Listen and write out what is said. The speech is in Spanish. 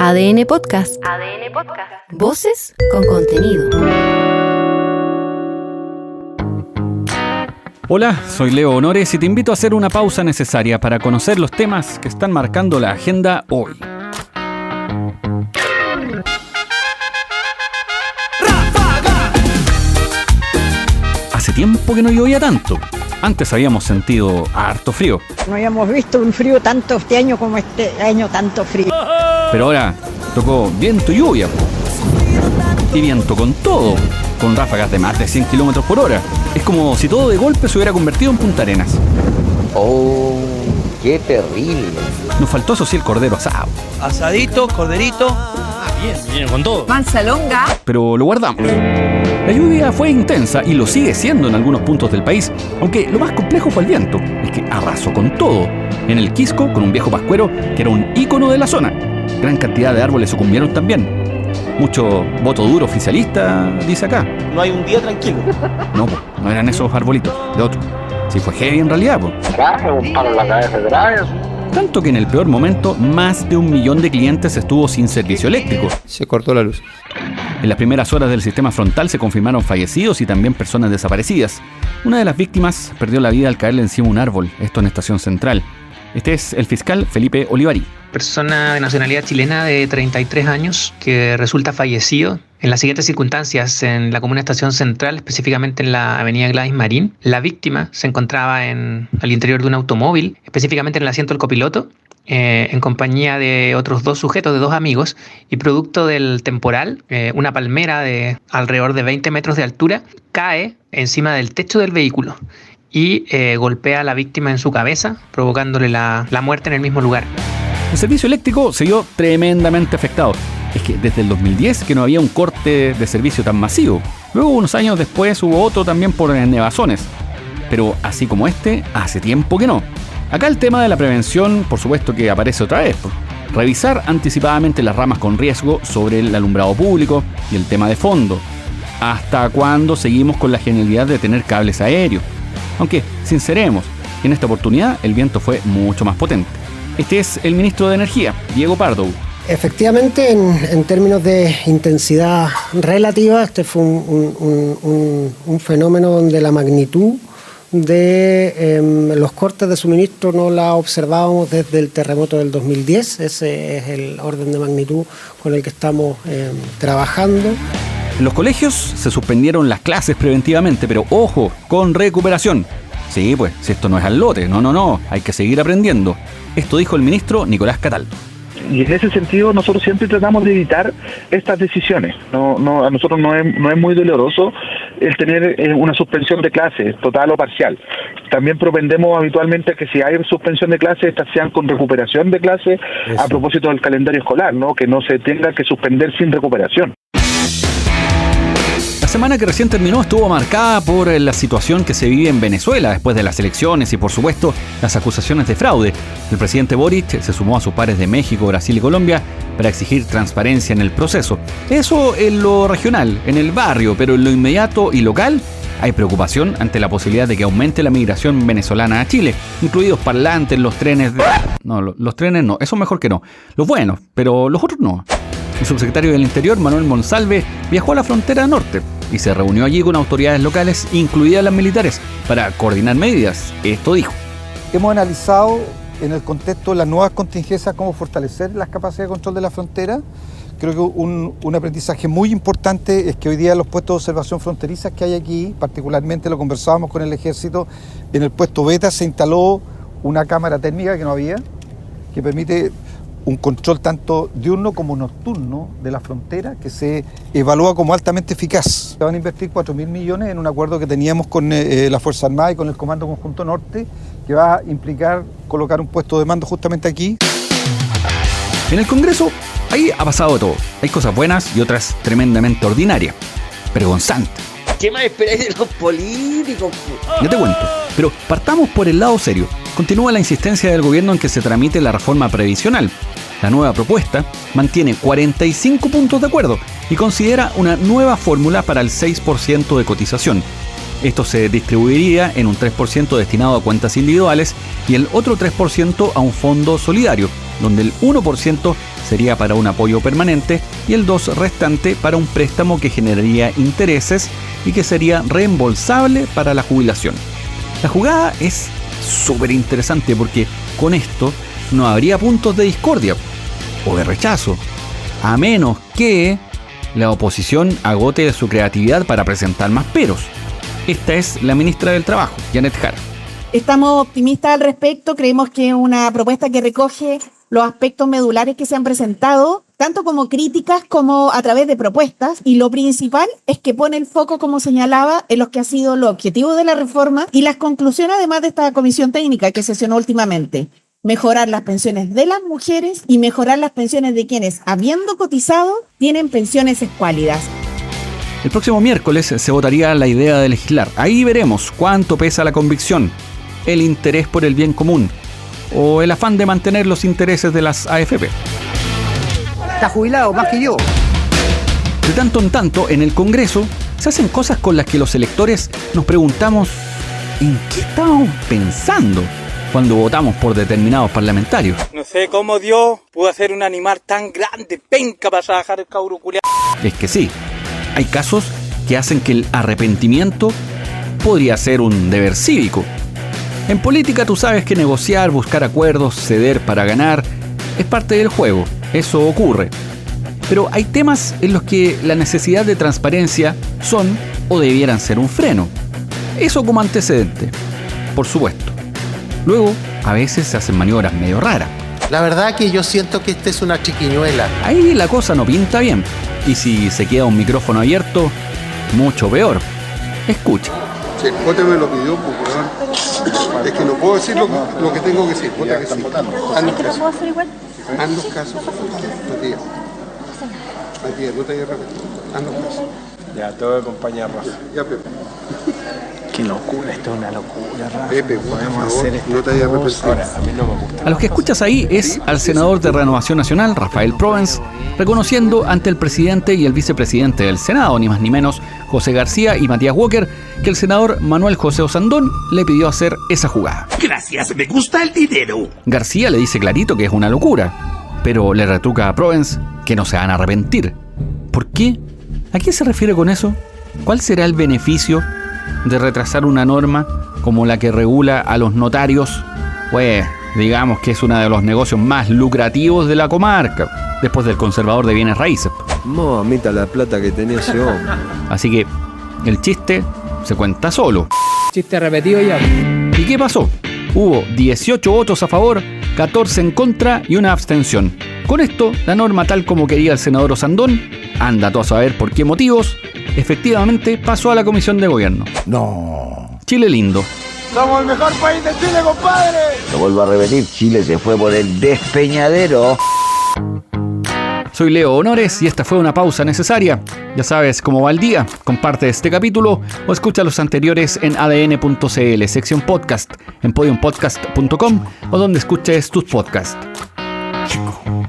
ADN Podcast. ADN Podcast. Voces con contenido. Hola, soy Leo Honores y te invito a hacer una pausa necesaria para conocer los temas que están marcando la agenda hoy. Hace tiempo que no llovía tanto. Antes habíamos sentido harto frío. No habíamos visto un frío tanto este año como este año, tanto frío. Pero ahora tocó viento y lluvia. Y viento con todo, con ráfagas de más de 100 km por hora. Es como si todo de golpe se hubiera convertido en Punta Arenas. ¡Oh, qué terrible! Nos faltó eso sí el cordero asado. Asadito, corderito. Bien, con todo. Mansa longa. Pero lo guardamos. La lluvia fue intensa y lo sigue siendo en algunos puntos del país, aunque lo más complejo fue el viento, es que arrasó con todo. En el Quisco, con un viejo pascuero que era un ícono de la zona. Gran cantidad de árboles sucumbieron también. Mucho voto duro oficialista, dice acá. No hay un día tranquilo. No, no eran esos arbolitos, de otro. Sí fue heavy en realidad, po. Grave, un palo en la cabeza grave. Tanto que en el peor momento, más de 1 millón de clientes estuvo sin servicio eléctrico. Se cortó la luz. En las primeras horas del sistema frontal se confirmaron fallecidos y también personas desaparecidas. Una de las víctimas perdió la vida al caerle encima un árbol, esto en Estación Central. Este es el fiscal Felipe Olivari. Persona de nacionalidad chilena de 33 años que resulta fallecido en las siguientes circunstancias en la comuna Estación Central, específicamente en la avenida Gladys Marín. La víctima se encontraba al interior de un automóvil, específicamente en el asiento del copiloto, en compañía de otros 2 sujetos, de 2 amigos, y producto del temporal, una palmera de alrededor de 20 metros de altura cae encima del techo del vehículo y golpea a la víctima en su cabeza, provocándole la muerte en el mismo lugar. El servicio eléctrico se vio tremendamente afectado. Es que desde el 2010 que no había un corte de servicio tan masivo. Luego, unos años después, hubo otro también por nevazones. Pero así como este, hace tiempo que no. Acá el tema de la prevención, por supuesto que aparece otra vez. Revisar anticipadamente las ramas con riesgo sobre el alumbrado público y el tema de fondo. ¿Hasta cuándo seguimos con la genialidad de tener cables aéreos? Aunque, sinceremos, en esta oportunidad el viento fue mucho más potente. Este es el ministro de Energía, Diego Pardo. Efectivamente, en términos de intensidad relativa, este fue un fenómeno donde la magnitud de los cortes de suministro no la observábamos desde el terremoto del 2010. Ese es el orden de magnitud con el que estamos trabajando. En los colegios se suspendieron las clases preventivamente, pero ojo, con recuperación. Sí, pues, si esto no es al lote, no, hay que seguir aprendiendo. Esto dijo el ministro Nicolás Cataldo. Y en ese sentido nosotros siempre tratamos de evitar estas decisiones. A nosotros no es muy doloroso el tener una suspensión de clases, total o parcial. También propendemos habitualmente a que si hay suspensión de clases, estas sean con recuperación de clases. Eso. A propósito del calendario escolar, ¿no? Que no se tenga que suspender sin recuperación. La semana que recién terminó estuvo marcada por la situación que se vive en Venezuela después de las elecciones y, por supuesto, las acusaciones de fraude. El presidente Boric se sumó a sus pares de México, Brasil y Colombia para exigir transparencia en el proceso. Eso en lo regional, en el barrio, pero en lo inmediato y local hay preocupación ante la posibilidad de que aumente la migración venezolana a Chile, incluidos parlantes, los trenes... No, los trenes no, eso mejor que no. Los buenos, pero los otros no. El subsecretario del Interior, Manuel Monsalve, viajó a la frontera norte y se reunió allí con autoridades locales, incluidas las militares, para coordinar medidas. Esto dijo. Hemos analizado en el contexto de las nuevas contingencias cómo fortalecer las capacidades de control de la frontera. Creo que un aprendizaje muy importante es que hoy día los puestos de observación fronterizas que hay aquí, particularmente lo conversábamos con el ejército, en el puesto Beta se instaló una cámara térmica que no había, que permite un control tanto diurno como nocturno de la frontera que se evalúa como altamente eficaz. Se van a invertir 4.000 millones en un acuerdo que teníamos con la Fuerza Armada y con el Comando Conjunto Norte, que va a implicar colocar un puesto de mando justamente aquí. En el Congreso, ahí ha pasado de todo. Hay cosas buenas y otras tremendamente ordinarias, vergonzantes. ¿Qué más esperáis de los políticos? Ya te cuento, pero partamos por el lado serio. Continúa la insistencia del gobierno en que se tramite la reforma previsional. La nueva propuesta mantiene 45 puntos de acuerdo y considera una nueva fórmula para el 6% de cotización. Esto se distribuiría en un 3% destinado a cuentas individuales y el otro 3% a un fondo solidario, donde el 1% sería para un apoyo permanente y el 2 restante para un préstamo que generaría intereses y que sería reembolsable para la jubilación. La jugada es súper interesante porque con esto no habría puntos de discordia o de rechazo, a menos que la oposición agote de su creatividad para presentar más peros. Esta es la ministra del Trabajo, Janet Jara. Estamos optimistas al respecto, creemos que es una propuesta que recoge los aspectos medulares que se han presentado, tanto como críticas como a través de propuestas, y lo principal es que pone el foco, como señalaba, en los que ha sido los objetivos de la reforma y las conclusiones además de esta comisión técnica que sesionó últimamente. Mejorar las pensiones de las mujeres y mejorar las pensiones de quienes, habiendo cotizado, tienen pensiones escuálidas. El próximo miércoles se votaría la idea de legislar. Ahí veremos cuánto pesa la convicción, el interés por el bien común o el afán de mantener los intereses de las AFP. Está jubilado más que yo. De tanto en tanto, en el Congreso se hacen cosas con las que los electores nos preguntamos ¿en qué estábamos pensando cuando votamos por determinados parlamentarios? No sé cómo Dios pudo hacer un animal tan grande, penca, para trabajar el cabro culiao. Es que sí, hay casos que hacen que el arrepentimiento podría ser un deber cívico. En política tú sabes que negociar, buscar acuerdos, ceder para ganar, es parte del juego, eso ocurre. Pero hay temas en los que la necesidad de transparencia son o debieran ser un freno. Eso como antecedente, por supuesto. Luego, a veces se hacen maniobras medio raras. La verdad que yo siento que esta es una chiquiñuela. Ahí la cosa no pinta bien. Y si se queda un micrófono abierto, mucho peor. Escucha. Sí, el Jote me lo pidió, popular. Es que no puedo decir lo que tengo que decir. Vota que sí. ¿Es que lo puedo hacer igual? Haznos caso. Matías. Matías, no te hayas repetido. Haznos caso. Ya, te voy a acompañar, Rafa. Ya, Pepe. Qué locura, esto es una locura, Rafa. Pepe, podemos hacer esto. No te hayas repetido. Ahora, a mí no me gusta. A los que escuchas ahí es al senador de Renovación Nacional, Rafael Provence, reconociendo ante el presidente y el vicepresidente del Senado, ni más ni menos, José García y Matías Walker, que el senador Manuel José Osandón le pidió hacer esa jugada. Gracias, me gusta el dinero. García le dice clarito que es una locura, pero le retruca a Provence que no se van a arrepentir. ¿Por qué? ¿A qué se refiere con eso? ¿Cuál será el beneficio de retrasar una norma como la que regula a los notarios? Pues digamos que es uno de los negocios más lucrativos de la comarca, después del conservador de bienes raíces. Mamita la plata que tenía ese hombre. Así que el chiste se cuenta solo. Chiste repetido ya. ¿Y qué pasó? Hubo 18 votos a favor, 14 en contra y una abstención. Con esto, la norma tal como quería el senador Osandón, anda tú a saber por qué motivos, efectivamente pasó a la Comisión de Gobierno. No. Chile lindo. ¡Somos el mejor país de Chile, compadre! Lo vuelvo a repetir, Chile se fue por el despeñadero. Soy Leo Honores y esta fue una pausa necesaria. Ya sabes cómo va el día. Comparte este capítulo o escucha los anteriores en adn.cl, sección podcast, en podiumpodcast.com o donde escuches tus podcasts. Chico.